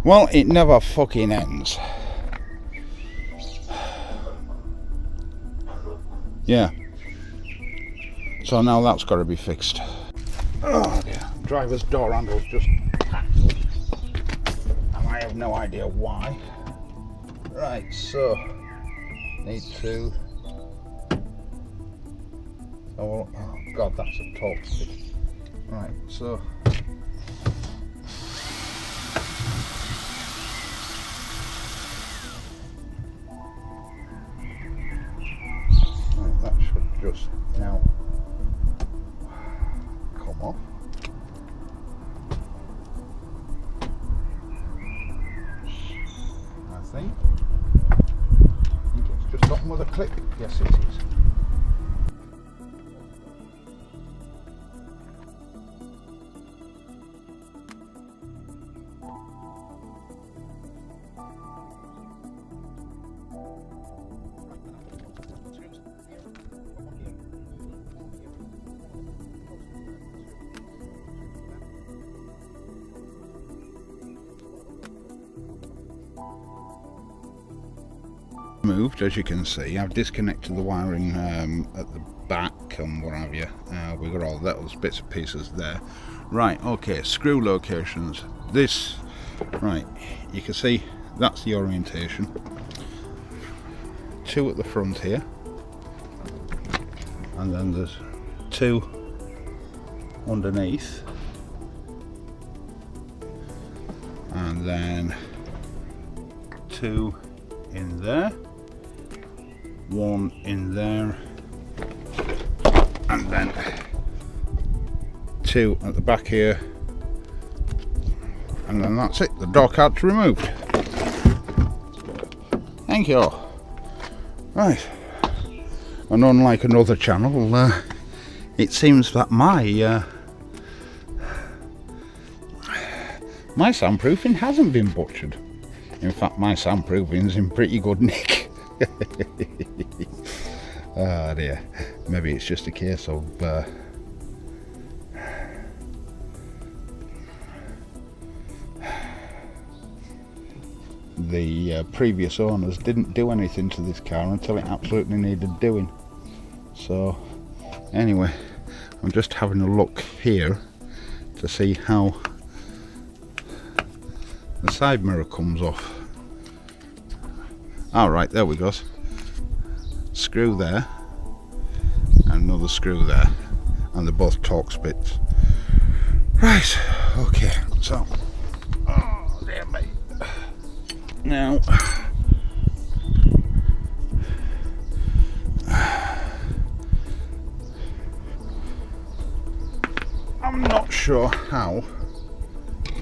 Well, it never fucking ends. Yeah. So now that's got to be fixed. Oh dear. Driver's door handle's just tackled. And I have no idea why. Right, so need to. Oh god, that's a torque stick. Right, so. Right, that should just now come off. I think it's just open with a clip. Yes, it is. Moved, as you can see. I've disconnected the wiring at the back and what have you. We've got all those bits and pieces there. Right, okay, screw locations. This, right, you can see that's the orientation. 2 at the front here, and then there's 2 underneath, and then 2 in there, 1 in there, and then 2 at the back here, and then that's it. The door card's removed. Thank you. Right, and unlike another channel, it seems that my soundproofing hasn't been butchered. In fact, my soundproofing's in pretty good nick. Oh dear, maybe it's just a case of the previous owners didn't do anything to this car until it absolutely needed doing. So anyway, I'm just having a look here to see how the side mirror comes off. Alright, there we go. Screw there, and another screw there, and they're both Torx bits. Right, okay, so, oh dear me. Now, I'm not sure how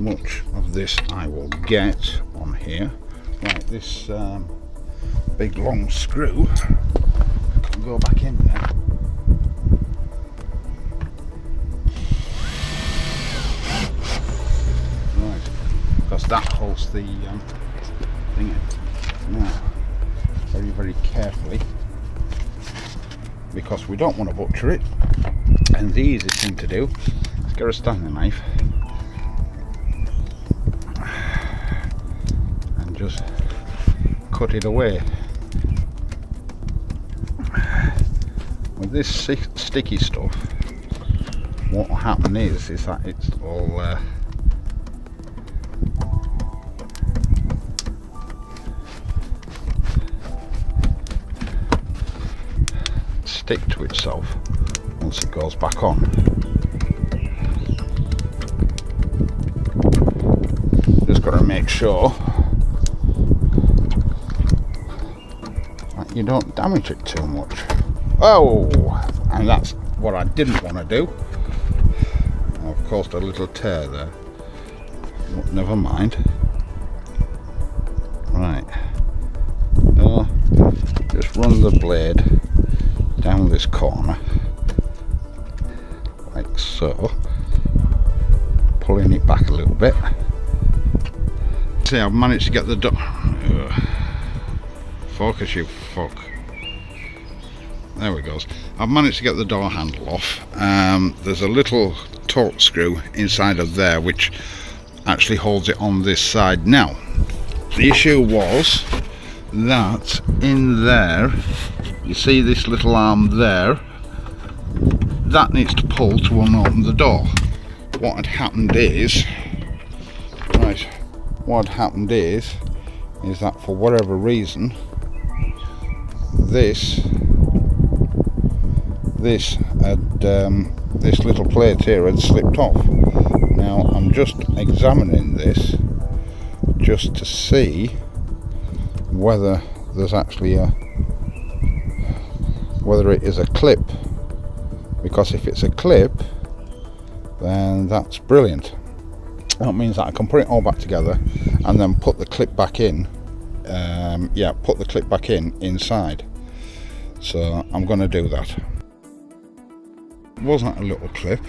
much of this I will get on here. Right, this big long screw can go back in there. Right, because that holds the thing in. Now, very, very carefully, because we don't want to butcher it, and the easiest thing to do is get a Stanley knife and just cut it away. With this sticky stuff, what will happen is that it's all stick to itself once it goes back on. Just got to make sure that you don't damage it too much. Oh, and that's what I didn't want to do. I've caused a little tear there. But never mind. Right. Just run the blade down this corner, like so. Pulling it back a little bit. See, I've managed to get the door. Focus, you fuck. There we go. I've managed to get the door handle off. There's a little torque screw inside of there which actually holds it on this side. Now, the issue was that in there, you see this little arm there, that needs to pull to open the door. What had happened is, is that for whatever reason, this little plate here had slipped off. Now I'm just examining this just to see whether there's actually whether it is a clip, because if it's a clip, then that's brilliant. That means that I can put it all back together and then put the clip back in. Put the clip back in inside. So I'm going to do that. Wasn't a little clip.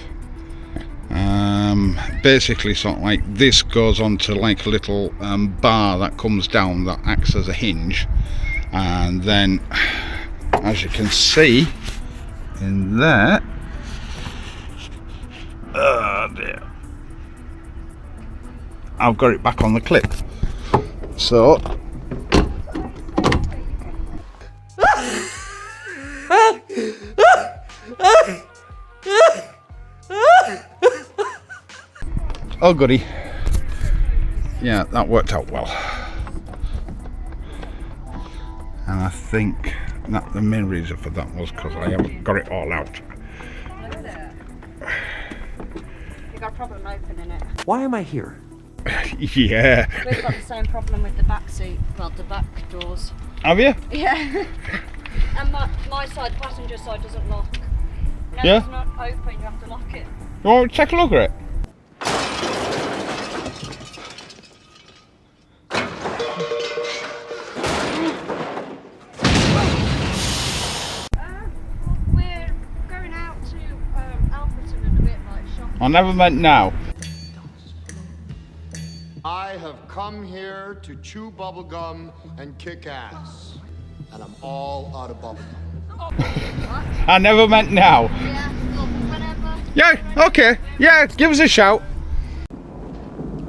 Basically, sort of like this goes onto like a little bar that comes down that acts as a hinge, and then, as you can see in there, oh dear, I've got it back on the clip. So oh goody, yeah, that worked out well. And I think that the main reason for that was because I haven't got it all out. Look at it. You got a problem opening it. Why am I here? Yeah. We've got the same problem with the back seat, well, the back doors. Have you? Yeah. And my side, the passenger side, doesn't lock. No, Yeah? it's not open, you have to lock it. You want to take a look at it? We're going out to Alfreton in a bit, like shopping. I never meant now. I have come here to chew bubblegum and kick ass. And I'm all out of bubblegum. I never meant now. Yeah, well, whenever. Yeah, okay. Yeah, give us a shout.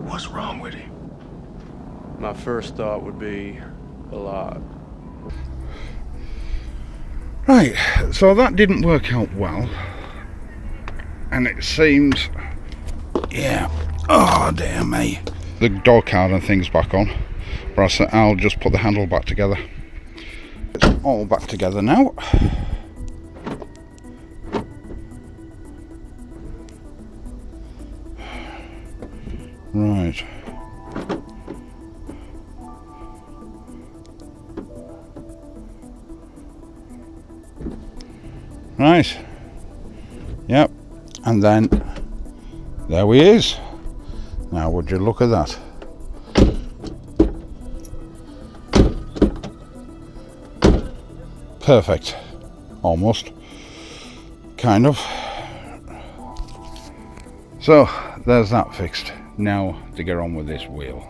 What's wrong with him? My first thought would be a lot. Right, so that didn't work out well. And it seems, yeah, oh dear me. The door card and things back on. But I'll just put the handle back together. It's all back together now. Right. Right. Yep. And then there we is. Now would you look at that? Perfect. Almost. Kind of. So there's that fixed. Now to get on with this wheel.